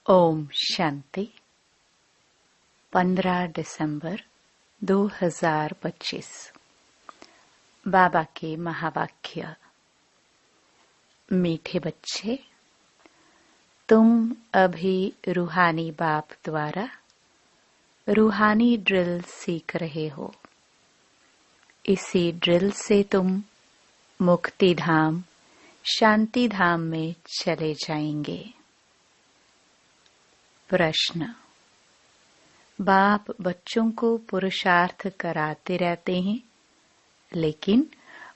ओम शांति। 15 दिसंबर 2025। बाबा के महावाक्य। मीठे बच्चे, तुम अभी रूहानी बाप द्वारा रूहानी ड्रिल सीख रहे हो। इसी ड्रिल से तुम मुक्ति धाम, शांति धाम में चले जाएंगे। प्रश्न। बाप बच्चों को पुरुषार्थ कराते रहते हैं, लेकिन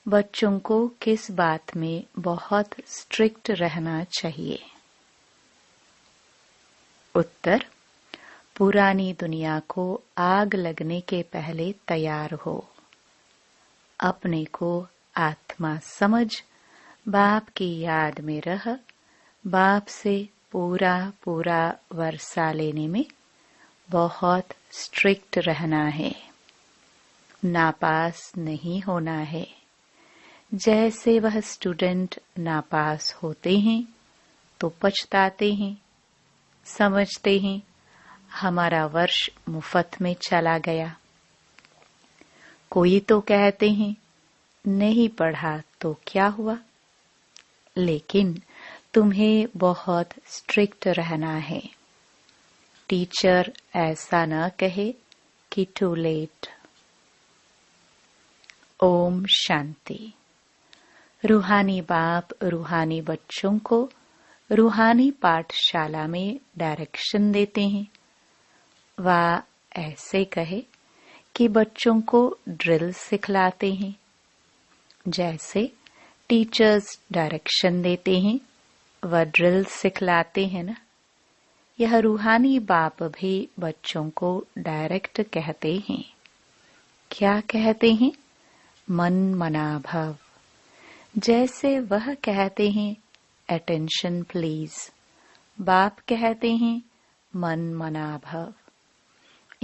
बच्चों को किस बात में बहुत स्ट्रिक्ट रहना चाहिए? उत्तर। पुरानी दुनिया को आग लगने के पहले तैयार हो। अपने को आत्मा समझ बाप की याद में रह बाप से पूरा वर्षा लेने में बहुत स्ट्रिक्ट रहना है। नापास नहीं होना है। जैसे वह स्टूडेंट नापास होते हैं तो पछताते हैं, समझते हैं हमारा वर्ष मुफ्त में चला गया। कोई तो कहते हैं नहीं पढ़ा तो क्या हुआ, लेकिन तुम्हें बहुत स्ट्रिक्ट रहना है। टीचर ऐसा न कहे कि टू लेट। ओम शांति। रूहानी बाप रूहानी बच्चों को रूहानी पाठशाला में डायरेक्शन देते हैं। वह ऐसे कहे कि बच्चों को ड्रिल सिखलाते हैं। जैसे टीचर्स डायरेक्शन देते हैं, वह ड्रिल सिखलाते हैं ना। यह रूहानी बाप भी बच्चों को डायरेक्ट कहते हैं। क्या कहते हैं? मन मना भव। जैसे वह कहते हैं अटेंशन प्लीज, बाप कहते हैं मन मना भव।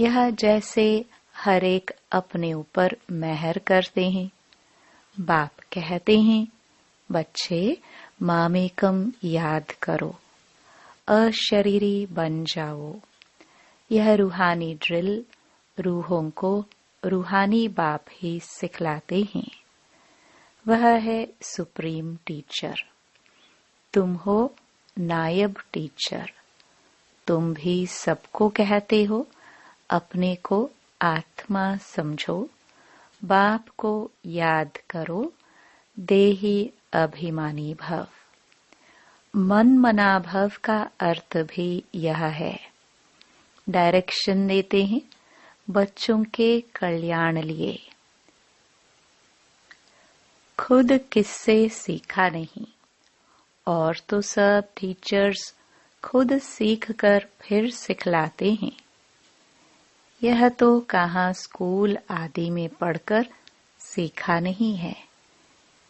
यह जैसे हर एक अपने ऊपर मेहर करते हैं। बाप कहते हैं बच्चे मामेकम याद करो, अशरीरी बन जाओ। यह रूहानी ड्रिल रूहों को रूहानी बाप ही सिखलाते हैं। वह है सुप्रीम टीचर। तुम हो नायब टीचर। तुम भी सबको कहते हो अपने को आत्मा समझो, बाप को याद करो, देही अभिमानी भव। मन मना भव का अर्थ भी यह है। डायरेक्शन देते हैं बच्चों के कल्याण लिए। खुद किससे सीखा नहीं, और तो सब टीचर्स खुद सीख कर फिर सिखलाते हैं। यह तो कहाँ स्कूल आदि में पढ़कर सीखा नहीं है।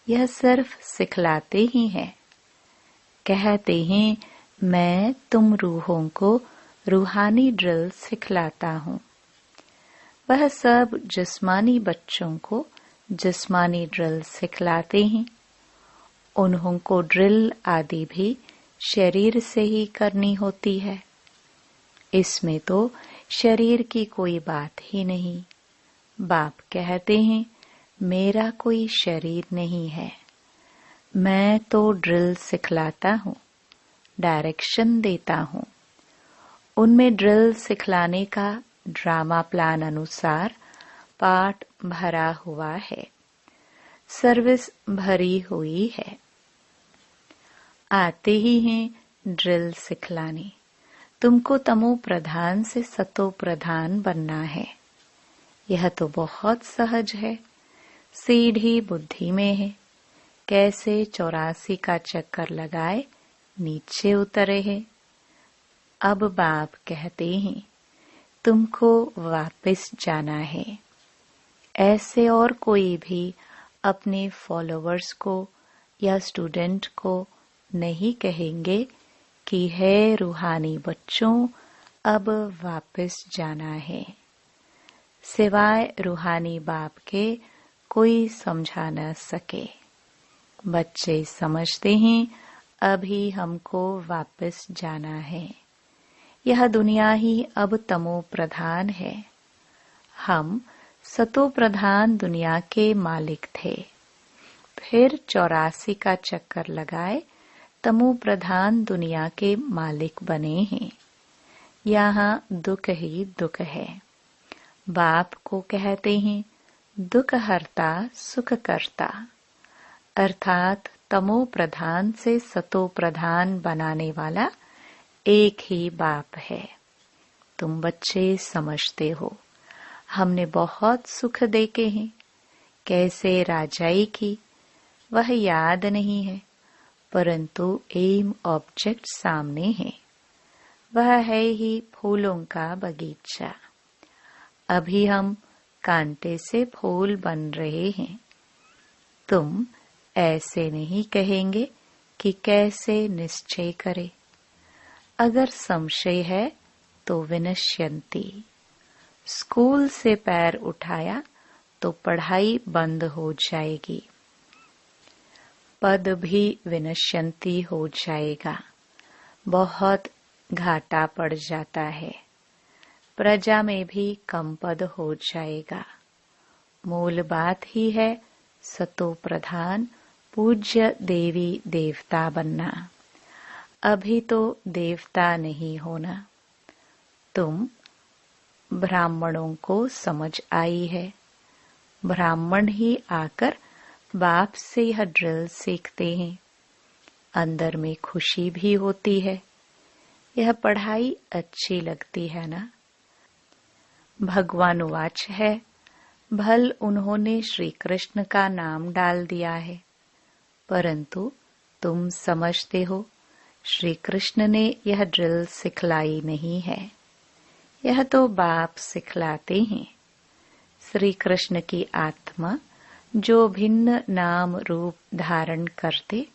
यह सिर्फ सिखलाते ही हैं। कहते हैं मैं तुम रूहों को रूहानी ड्रिल सिखलाता हूँ। वह सब जिस्मानी बच्चों को जिस्मानी ड्रिल सिखलाते हैं। उन्हों को ड्रिल आदि भी शरीर से ही करनी होती है। इसमें तो शरीर की कोई बात ही नहीं। बाप कहते हैं मेरा कोई शरीर नहीं है। मैं तो ड्रिल सिखलाता हूँ, डायरेक्शन देता हूँ। उनमें ड्रिल सिखलाने का ड्रामा प्लान अनुसार पाठ भरा हुआ है, सर्विस भरी हुई है। आते ही हैं ड्रिल सिखलाने। तुमको तमो प्रधान से सतो प्रधान बनना है। यह तो बहुत सहज है। सीढ़ी बुद्धि में है। कैसे 84 का चक्कर लगाए नीचे उतरे हैं। अब बाप कहते हैं तुमको वापस जाना है। ऐसे और कोई भी अपने फॉलोअर्स को या स्टूडेंट को नहीं कहेंगे कि है रूहानी बच्चों अब वापस जाना है। सिवाय रूहानी बाप के कोई समझा न सके। बच्चे समझते हैं अभी हमको वापस जाना है। यह दुनिया ही अब तमो प्रधान है। हम सतो प्रधान दुनिया के मालिक थे, फिर 84 का चक्कर लगाए तमो प्रधान दुनिया के मालिक बने हैं। यहाँ दुख ही दुख है। बाप को कहते हैं दुख हरता सुख करता, अर्थात तमो प्रधान से सतो प्रधान बनाने वाला एक ही बाप है। तुम बच्चे समझते हो, हमने बहुत सुख देखे हैं, कैसे राजाई की वह याद नहीं है, परंतु एम ऑब्जेक्ट सामने है। वह है ही फूलों का बगीचा। अभी हम कांटे से फूल बन रहे हैं। तुम ऐसे नहीं कहेंगे कि कैसे निश्चय करे। अगर संशय है तो विनश्यन्ति। स्कूल से पैर उठाया तो पढ़ाई बंद हो जाएगी, पद भी विनश्यन्ति हो जाएगा। बहुत घाटा पड़ जाता है, प्रजा में भी कम पद हो जाएगा। मूल बात ही है सतो प्रधान पूज्य देवी देवता बनना। अभी तो देवता नहीं होना। तुम ब्राह्मणों को समझ आई है। ब्राह्मण ही आकर बाप से यह ड्रिल सीखते हैं। अंदर में खुशी भी होती है। यह पढ़ाई अच्छी लगती है ना। भगवान वाच है, भल उन्होंने श्री कृष्ण का नाम डाल दिया है, परंतु तुम समझते हो श्री कृष्ण ने यह ड्रिल सिखलाई नहीं है। यह तो बाप सिखलाते हैं। श्री कृष्ण की आत्मा जो भिन्न नाम रूप धारण करते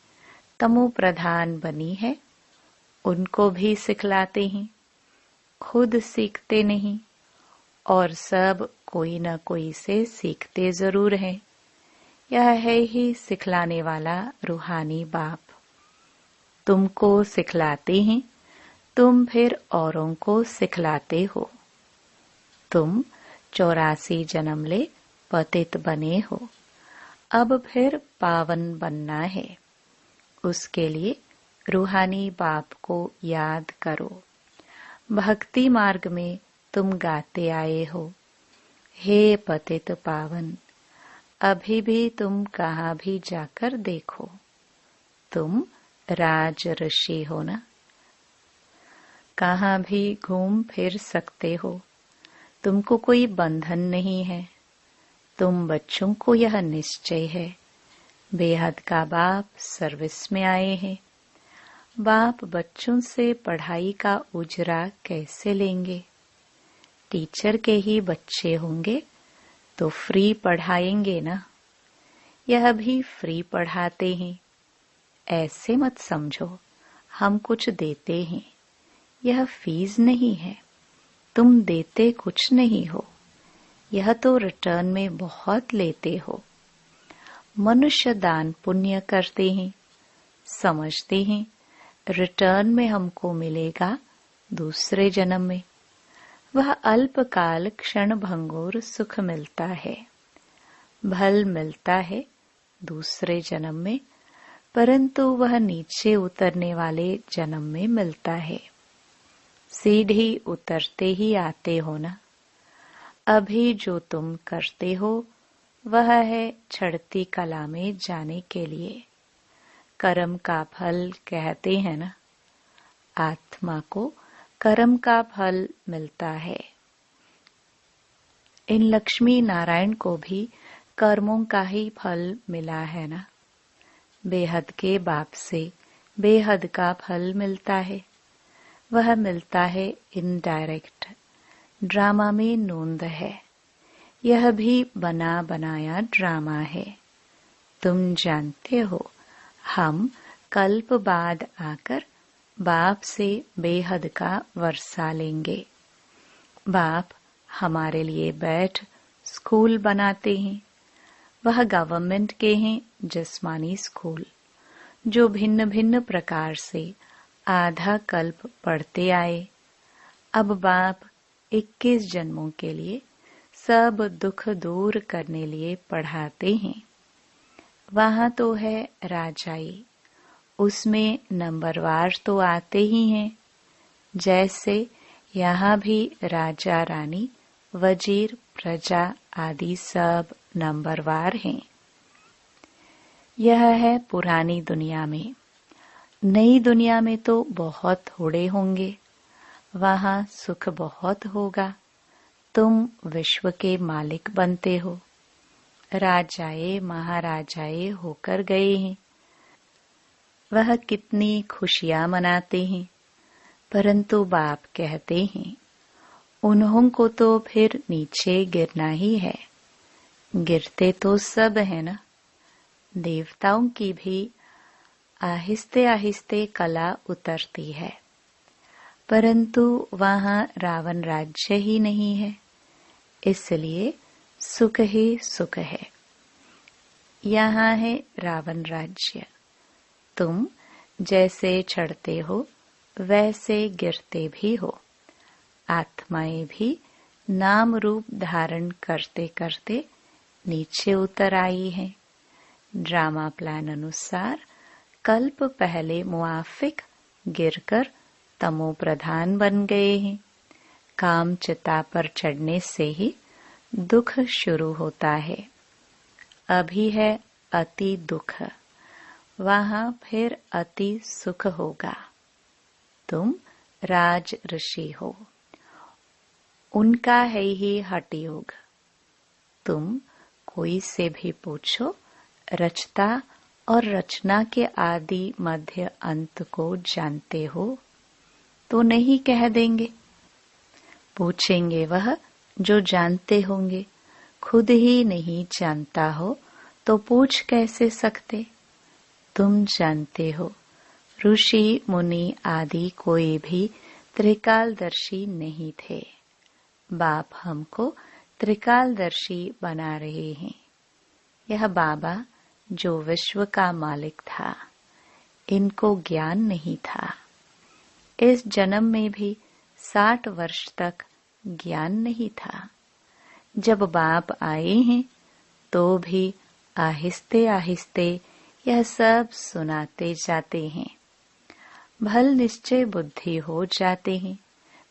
तमो प्रधान बनी है, उनको भी सिखलाते हैं। खुद सीखते नहीं और सब कोई न कोई से सीखते जरूर हैं। यह है ही सिखलाने वाला रूहानी बाप। तुमको सिखलाते हैं, तुम फिर औरों को सिखलाते हो। तुम 84 जन्म ले पतित बने हो, अब फिर पावन बनना है। उसके लिए रूहानी बाप को याद करो। भक्ति मार्ग में तुम गाते आए हो, हे पतित पावन। अभी भी तुम कहाँ भी जाकर देखो, तुम राज ऋषि हो ना। कहाँ भी घूम फिर सकते हो, तुमको कोई बंधन नहीं है। तुम बच्चों को यह निश्चय है, बेहद का बाप सर्विस में आए हैं। बाप बच्चों से पढ़ाई का उजरा कैसे लेंगे? टीचर के ही बच्चे होंगे तो फ्री पढ़ाएंगे ना। यह भी फ्री पढ़ाते हैं। ऐसे मत समझो हम कुछ देते हैं, यह फीस नहीं है। तुम देते कुछ नहीं हो, यह तो रिटर्न में बहुत लेते हो। मनुष्य दान पुण्य करते हैं, समझते हैं रिटर्न में हमको मिलेगा दूसरे जन्म में। वह अल्पकाल क्षण भंगुर सुख मिलता है, भल मिलता है दूसरे जन्म में, परंतु वह नीचे उतरने वाले जन्म में मिलता है। सीढ़ी उतरते ही आते हो ना। अभी जो तुम करते हो वह है चढ़ती कला में जाने के लिए। कर्म का फल कहते हैं ना। आत्मा को कर्म का फल मिलता है। इन लक्ष्मी नारायण को भी कर्मों का ही फल मिला है ना। बेहद के बाप से बेहद का फल मिलता है। वह मिलता है इनडायरेक्ट। ड्रामा में नोंद है। यह भी बना बनाया ड्रामा है। तुम जानते हो हम कल्प बाद आकर बाप से बेहद का वर्षा लेंगे। बाप हमारे लिए बैठ स्कूल बनाते हैं। वह गवर्नमेंट के हैं जिस्मानी स्कूल, जो भिन्न भिन्न प्रकार से आधा कल्प पढ़ते आए। अब बाप 21 जन्मों के लिए सब दुख दूर करने लिए पढ़ाते हैं। वहाँ तो है राजाई, उसमें नंबरवार तो आते ही हैं। जैसे यहाँ भी राजा रानी, वजीर, प्रजा आदि सब नंबरवार हैं। यह है पुरानी दुनिया में। नई दुनिया में तो बहुत थोड़े होंगे। वहाँ सुख बहुत होगा। तुम विश्व के मालिक बनते हो। राजाए महाराजाए होकर गए हैं। वह कितनी खुशियां मनाते हैं, परंतु बाप कहते हैं उन्हों को तो फिर नीचे गिरना ही है। गिरते तो सब है ना। देवताओं की भी आहिस्ते आहिस्ते कला उतरती है, परंतु वहाँ रावण राज्य ही नहीं है, इसलिए सुख ही सुख है। यहाँ है रावण राज्य। तुम जैसे चढ़ते हो वैसे गिरते भी हो। आत्माएं भी नाम रूप धारण करते करते नीचे उतर आई हैं। ड्रामा प्लान अनुसार कल्प पहले मुआफिक गिरकर तमो प्रधान बन गए हैं। काम चिता पर चढ़ने से ही दुख शुरू होता है। अभी है अति दुख, वहाँ फिर अति सुख होगा। तुम राज ऋषि हो, उनका है ही हठ योग। तुम कोई से भी पूछो, रचता और रचना के आदि मध्य अंत को जानते हो तो नहीं कह देंगे। पूछेंगे वह जो जानते होंगे। खुद ही नहीं जानता हो तो पूछ कैसे सकते। तुम जानते हो ऋषि मुनि आदि कोई भी त्रिकालदर्शी नहीं थे। बाप हमको त्रिकालदर्शी बना रहे हैं। यह बाबा जो विश्व का मालिक था, इनको ज्ञान नहीं था। इस जन्म में भी 60 वर्ष तक ज्ञान नहीं था। जब बाप आए हैं तो भी आहिस्ते आहिस्ते यह सब सुनाते जाते हैं। भल निश्चय बुद्धि हो जाते हैं,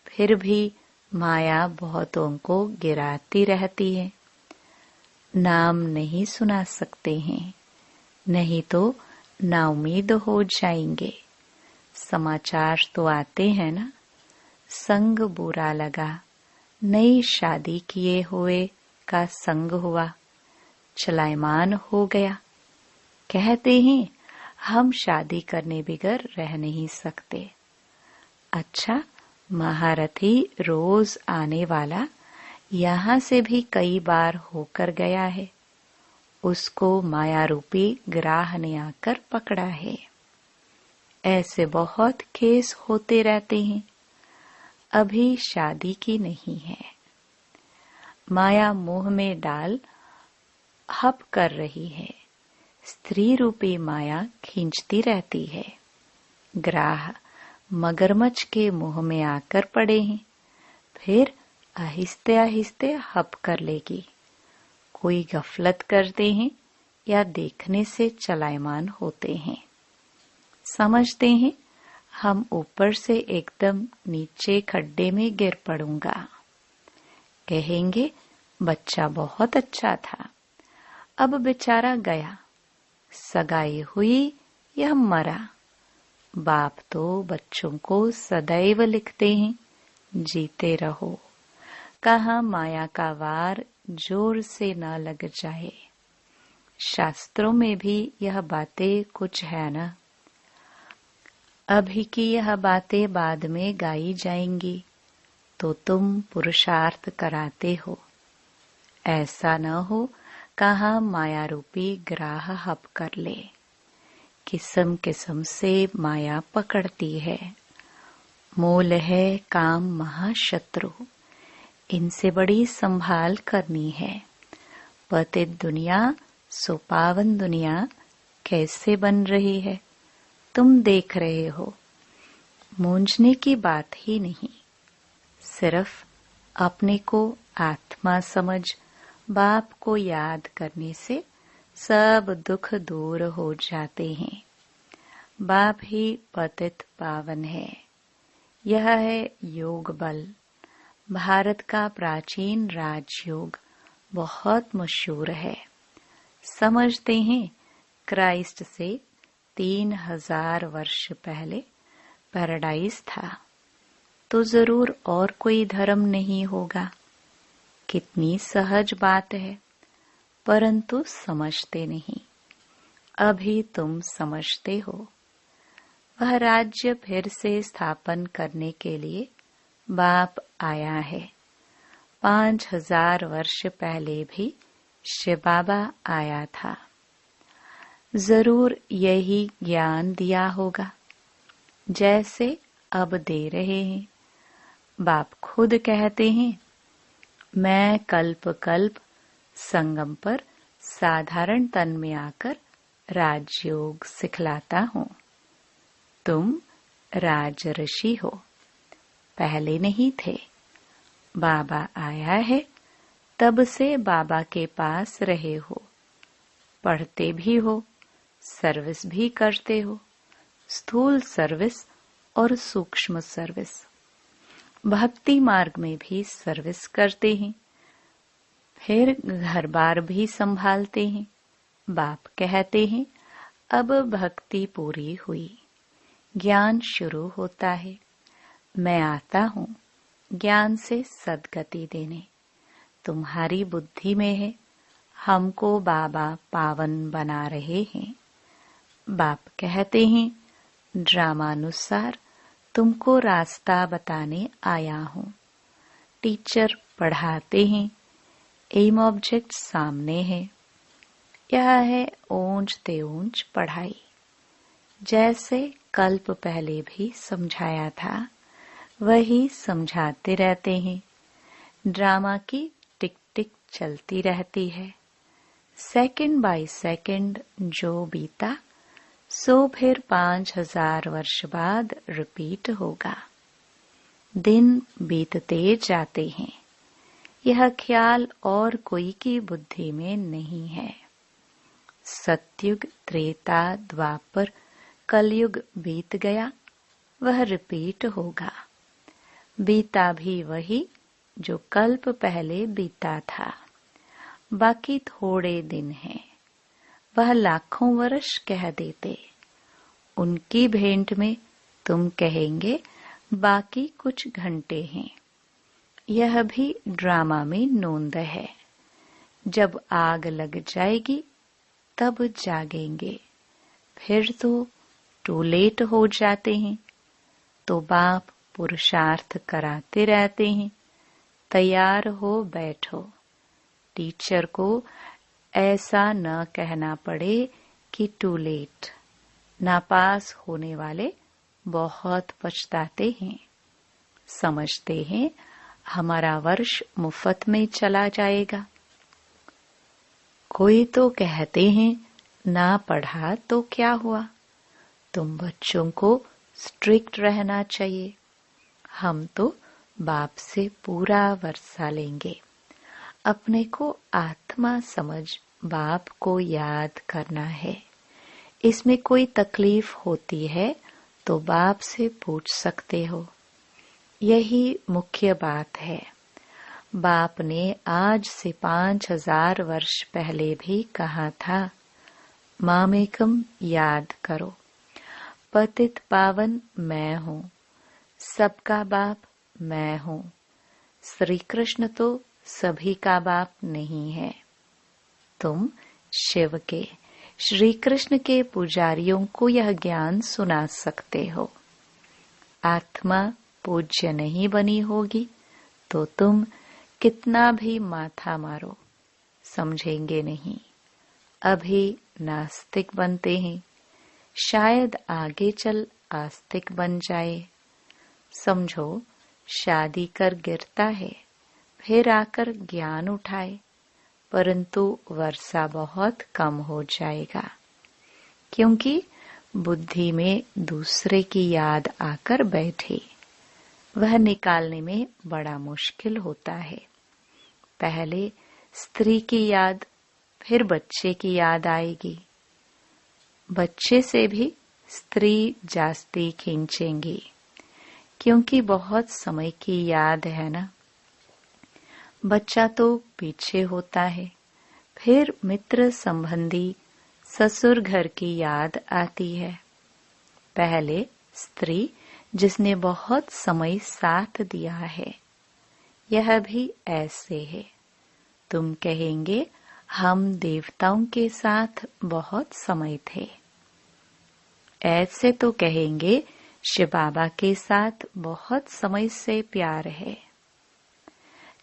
फिर भी माया बहुतों को गिराती रहती है। नाम नहीं सुना सकते हैं, नहीं तो नाउम्मीद हो जाएंगे। समाचार तो आते हैं ना, संग बुरा लगा, नई शादी किए हुए का संग हुआ, चलायमान हो गया। कहते हैं हम शादी करने बिगर रह नहीं सकते। अच्छा, महारथी रोज आने वाला यहाँ से भी कई बार होकर गया है। उसको माया रूपी ग्राह ने आकर पकड़ा है। ऐसे बहुत केस होते रहते हैं। अभी शादी की नहीं है। माया मोह में डाल हप कर रही है। स्त्री रूपी माया खींचती रहती है। ग्राह मगरमच्छ के मुंह में आकर पड़े हैं, फिर आहिस्ते आहिस्ते हप कर लेगी। कोई गफलत करते हैं या देखने से चलायमान होते हैं। समझते हैं हम ऊपर से एकदम नीचे खड्डे में गिर पड़ूंगा। कहेंगे बच्चा बहुत अच्छा था, अब बेचारा गया, सगाई हुई या मरा। बाप तो बच्चों को सदैव लिखते हैं, जीते रहो, कहाँ माया का वार जोर से न लग जाए। शास्त्रों में भी यह बातें कुछ है न। अभी की यह बातें बाद में गाई जाएंगी तो तुम पुरुषार्थ कराते हो। ऐसा न हो कहाँ माया रूपी ग्राह हप कर ले। किस्म किस्म से माया पकड़ती है। मोल है काम महाशत्रु, इनसे बड़ी संभाल करनी है। पतित दुनिया सो पावन दुनिया कैसे बन रही है, तुम देख रहे हो। मूंझने की बात ही नहीं। सिर्फ अपने को आत्मा समझ बाप को याद करने से सब दुख दूर हो जाते हैं। बाप ही पतित पावन है। यह है योग बल। भारत का प्राचीन राजयोग बहुत मशहूर है। समझते हैं क्राइस्ट से 3000 वर्ष पहले पैराडाइज था, तो जरूर और कोई धर्म नहीं होगा। कितनी सहज बात है, परंतु समझते नहीं। अभी तुम समझते हो। वह राज्य फिर से स्थापन करने के लिए बाप आया है। 5000 वर्ष पहले भी शिव बाबा आया था। जरूर यही ज्ञान दिया होगा जैसे अब दे रहे हैं। बाप खुद कहते हैं, मैं कल्प कल्प संगम पर साधारण तन में आकर राजयोग सिखलाता हूँ। तुम राजऋषि हो, पहले नहीं थे। बाबा आया है, तब से बाबा के पास रहे हो। पढ़ते भी हो, सर्विस भी करते हो, स्थूल सर्विस और सूक्ष्म सर्विस। भक्ति मार्ग में भी सर्विस करते हैं, फिर घर बार भी संभालते हैं। बाप कहते हैं, अब भक्ति पूरी हुई, ज्ञान शुरू होता है। मैं आता हूँ ज्ञान से सद्गति देने। तुम्हारी बुद्धि में है, हमको बाबा पावन बना रहे हैं। बाप कहते हैं, ड्रामानुसार तुमको रास्ता बताने आया हूँ। टीचर पढ़ाते हैं, एम ऑब्जेक्ट सामने है। यह है ऊंच ते ऊंच पढ़ाई। जैसे कल्प पहले भी समझाया था, वही समझाते रहते हैं। ड्रामा की टिक टिक चलती रहती है। सेकंड बाय सेकंड जो बीता, सो फिर 5000 वर्ष बाद रिपीट होगा। दिन बीतते जाते हैं। यह ख्याल और कोई की बुद्धि में नहीं है। सतयुग, त्रेता, द्वापर, कलयुग बीत गया, वह रिपीट होगा। बीता भी वही जो कल्प पहले बीता था। बाकी थोड़े दिन हैं। वह लाखों वर्ष कह देते। उनकी भेंट में तुम कहेंगे बाकी कुछ घंटे हैं। यह भी ड्रामा में नोंद है। जब आग लग जाएगी तब जागेंगे। फिर तो टू लेट हो जाते हैं। तो बाप पुरुषार्थ कराते रहते हैं। तैयार हो बैठो। टीचर को ऐसा न कहना पड़े कि टू लेट। नापास होने वाले बहुत पछताते हैं। समझते हैं हमारा वर्ष मुफ्त में चला जाएगा। कोई तो कहते हैं ना पढ़ा तो क्या हुआ, तुम बच्चों को स्ट्रिक्ट रहना चाहिए। हम तो बाप से पूरा वर्षा लेंगे। अपने को आत्मा समझ बाप को याद करना है। इसमें कोई तकलीफ होती है तो बाप से पूछ सकते हो। यही मुख्य बात है। बाप ने आज से 5000 वर्ष पहले भी कहा था, मामेकम याद करो। पतित पावन मैं हूँ, सबका बाप मैं हूँ। श्री कृष्ण तो सभी का बाप नहीं है। तुम शिव के, श्री कृष्ण के पुजारियों को यह ज्ञान सुना सकते हो। आत्मा पूज्य नहीं बनी होगी तो तुम कितना भी माथा मारो, समझेंगे नहीं। अभी नास्तिक बनते हैं, शायद आगे चल आस्तिक बन जाए। समझो शादी कर गिरता है, फिर आकर ज्ञान उठाए, परंतु वर्षा बहुत कम हो जाएगा, क्योंकि बुद्धि में दूसरे की याद आकर बैठे। वह निकालने में बड़ा मुश्किल होता है। पहले स्त्री की याद, फिर बच्चे की याद आएगी। बच्चे से भी स्त्री जास्ती खींचेंगी, क्योंकि बहुत समय की याद है ना। बच्चा तो पीछे होता है, फिर मित्र संबंधी ससुर घर की याद आती है। पहले स्त्री जिसने बहुत समय साथ दिया है, यह भी ऐसे है। तुम कहेंगे हम देवताओं के साथ बहुत समय थे। ऐसे तो कहेंगे शिव बाबा के साथ बहुत समय से प्यार है,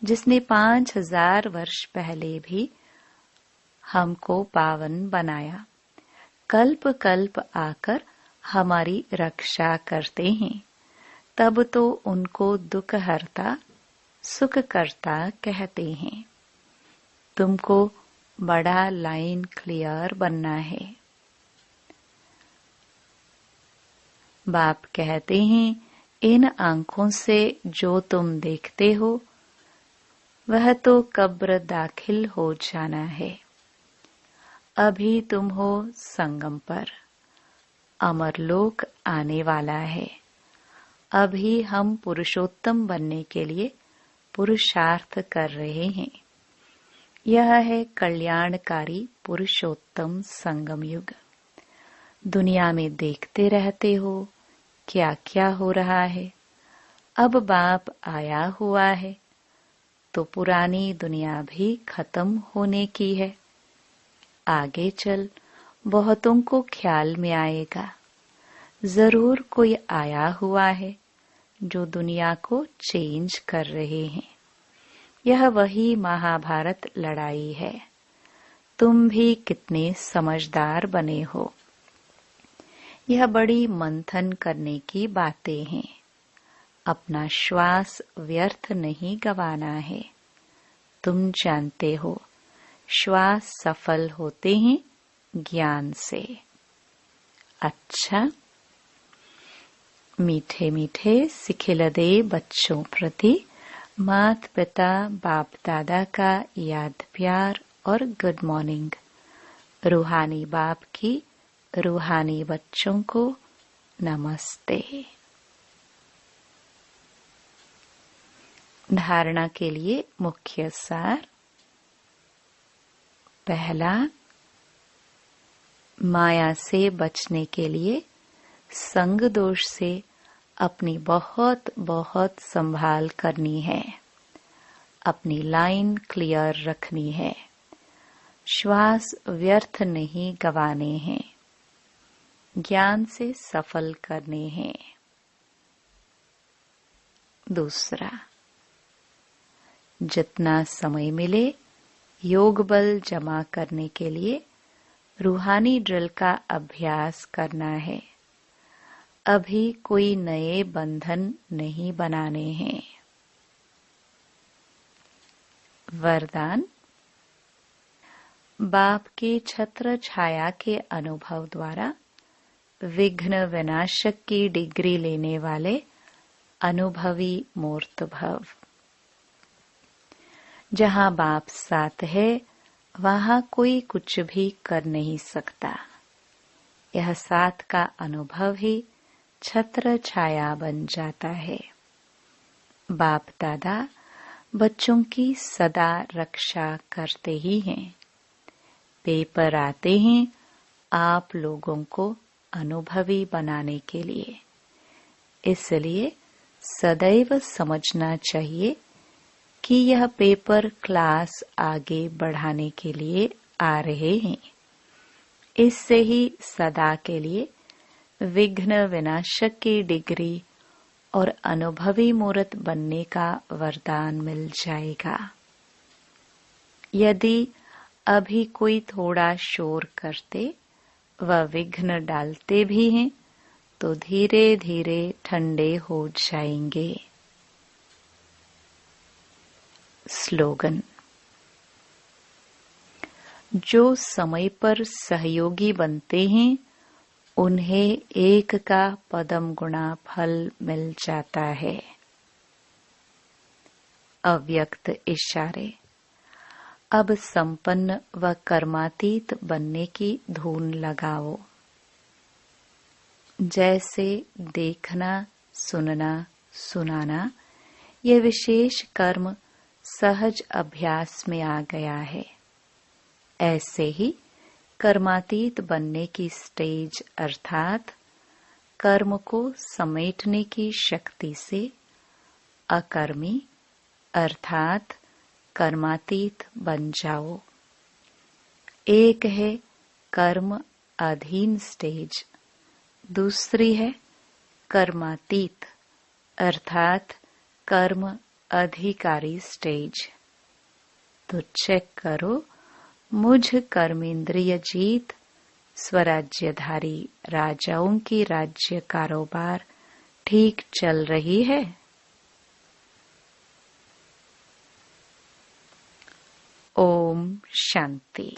जिसने 5000 वर्ष पहले भी हमको पावन बनाया, कल्प कल्प आकर हमारी रक्षा करते हैं। तब तो उनको दुख हरता सुख करता कहते हैं। तुमको बड़ा लाइन क्लियर बनना है। बाप कहते हैं, इन आंखों से जो तुम देखते हो वह तो कब्र दाखिल हो जाना है। अभी तुम हो संगम पर, अमरलोक आने वाला है। अभी हम पुरुषोत्तम बनने के लिए पुरुषार्थ कर रहे हैं। यह है कल्याणकारी पुरुषोत्तम संगम युग। दुनिया में देखते रहते हो क्या क्या हो रहा है। अब बाप आया हुआ है तो पुरानी दुनिया भी खत्म होने की है। आगे चल बहुतों को ख्याल में आएगा, जरूर कोई आया हुआ है जो दुनिया को चेंज कर रहे हैं। यह वही महाभारत लड़ाई है। तुम भी कितने समझदार बने हो। यह बड़ी मंथन करने की बातें हैं। अपना श्वास व्यर्थ नहीं गवाना है। तुम जानते हो श्वास सफल होते हैं ज्ञान से। अच्छा, मीठे मीठे सिखिलदे बच्चों प्रति माता पिता बाप दादा का याद प्यार और गुड मॉर्निंग। रूहानी बाप की रूहानी बच्चों को नमस्ते। धारणा के लिए मुख्य सार। पहला, माया से बचने के लिए संग दोष से अपनी बहुत बहुत संभाल करनी है। अपनी लाइन क्लियर रखनी है। श्वास व्यर्थ नहीं गवाने हैं। ज्ञान से सफल करने हैं। दूसरा, जितना समय मिले योग बल जमा करने के लिए रूहानी ड्रिल का अभ्यास करना है। अभी कोई नए बंधन नहीं बनाने हैं। वरदान। बाप के छत्र छाया के अनुभव द्वारा विघ्न विनाशक की डिग्री लेने वाले अनुभवी मूर्त भव। जहाँ बाप साथ है वहाँ कोई कुछ भी कर नहीं सकता। यह साथ का अनुभव ही छत्र छाया बन जाता है। बाप दादा बच्चों की सदा रक्षा करते ही हैं। पेपर आते हैं आप लोगों को अनुभवी बनाने के लिए। इसलिए सदैव समझना चाहिए कि यह पेपर क्लास आगे बढ़ाने के लिए आ रहे हैं। इससे ही सदा के लिए विघ्न विनाशक की डिग्री और अनुभवी मूर्त बनने का वरदान मिल जाएगा। यदि अभी कोई थोड़ा शोर करते व विघ्न डालते भी हैं तो धीरे धीरे ठंडे हो जाएंगे। स्लोगन। जो समय पर सहयोगी बनते हैं उन्हें एक का पदम गुणा फल मिल जाता है। अव्यक्त इशारे। अब संपन्न व कर्मातीत बनने की धून लगाओ। जैसे देखना, सुनना, सुनाना ये विशेष कर्म सहज अभ्यास में आ गया है, ऐसे ही कर्मातीत बनने की स्टेज अर्थात कर्म को समेटने की शक्ति से अकर्मी अर्थात कर्मातीत बन जाओ। एक है कर्म अधीन स्टेज, दूसरी है कर्मातीत अर्थात कर्म अधिकारी स्टेज। तो चेक करो मुझ कर्मेंद्रिय जीत स्वराज्यधारी राजाओं की राज्य कारोबार ठीक चल रही है। ओम शांति।